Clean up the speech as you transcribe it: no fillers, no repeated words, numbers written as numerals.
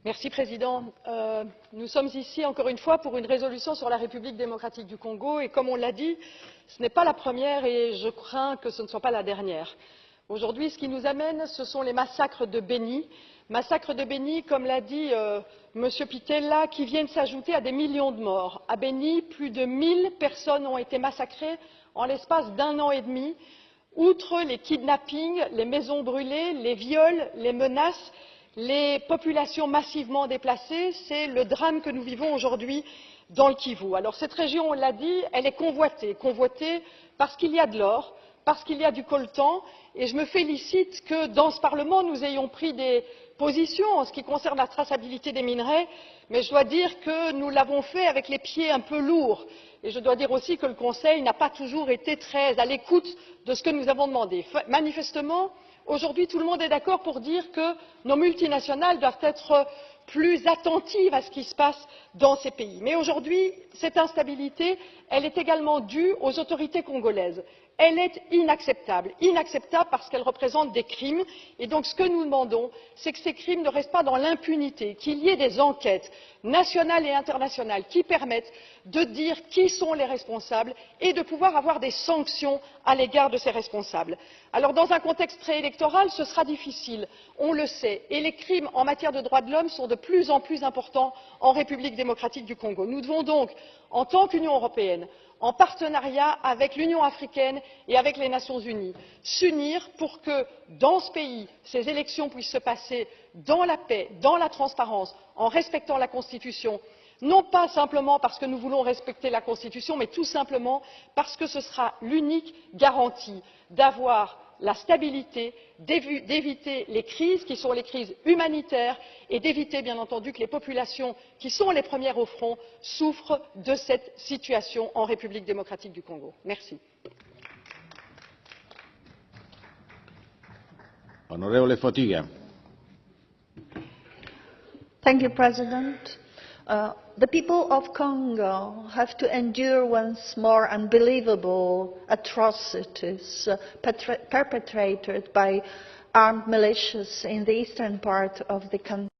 Monsieur le Président, nous sommes ici encore une fois pour une résolution sur la République démocratique du Congo et comme on l'a dit, ce n'est pas la première et je crains que ce ne soit pas la dernière. Aujourd'hui, ce qui nous amène, ce sont les massacres de Béni. Massacres de Béni, comme l'a dit M. Pittella, qui viennent s'ajouter à des millions de morts. À Béni, plus de 1000 personnes ont été massacrées en l'espace d'1 an et demi. Outre les kidnappings, les maisons brûlées, les viols, les menaces, les populations massivement déplacées, c'est le drame que nous vivons aujourd'hui dans le Kivu. Alors cette région, on l'a dit, elle est convoitée, convoitée parce qu'il y a de l'or, parce qu'il y a du coltan, et je me félicite que dans ce Parlement, nous ayons pris des positions en ce qui concerne la traçabilité des minerais, mais je dois dire que nous l'avons fait avec les pieds un peu lourds. Et je dois dire aussi que le Conseil n'a pas toujours été très à l'écoute de ce que nous avons demandé. Manifestement, aujourd'hui, tout le monde est d'accord pour dire que nos multinationales doivent être plus attentives à ce qui se passe dans ces pays. Mais aujourd'hui, cette instabilité, elle est également due aux autorités congolaises. Elle est inacceptable, inacceptable parce qu'elle représente des crimes et donc ce que nous demandons, c'est que ces crimes ne restent pas dans l'impunité, qu'il y ait des enquêtes nationales et internationales qui permettent de dire qui sont les responsables et de pouvoir avoir des sanctions à l'égard de ces responsables. Alors dans un contexte préélectoral, ce sera difficile, on le sait, et les crimes en matière de droits de l'homme sont de plus en plus importants en République démocratique du Congo. Nous devons donc, en tant qu'Union européenne, en partenariat avec l'Union africaine et avec les Nations unies, s'unir pour que, dans ce pays, ces élections puissent se passer dans la paix, dans la transparence, en respectant la Constitution, non pas simplement parce que nous voulons respecter la Constitution, mais tout simplement parce que ce sera l'unique garantie d'avoir la stabilité, d'éviter les crises qui sont les crises humanitaires et d'éviter bien entendu que les populations qui sont les premières au front souffrent de cette situation en République démocratique du Congo. Merci. Thank you, President. The people of Congo have to endure once more unbelievable atrocities perpetrated by armed militias in the eastern part of the country.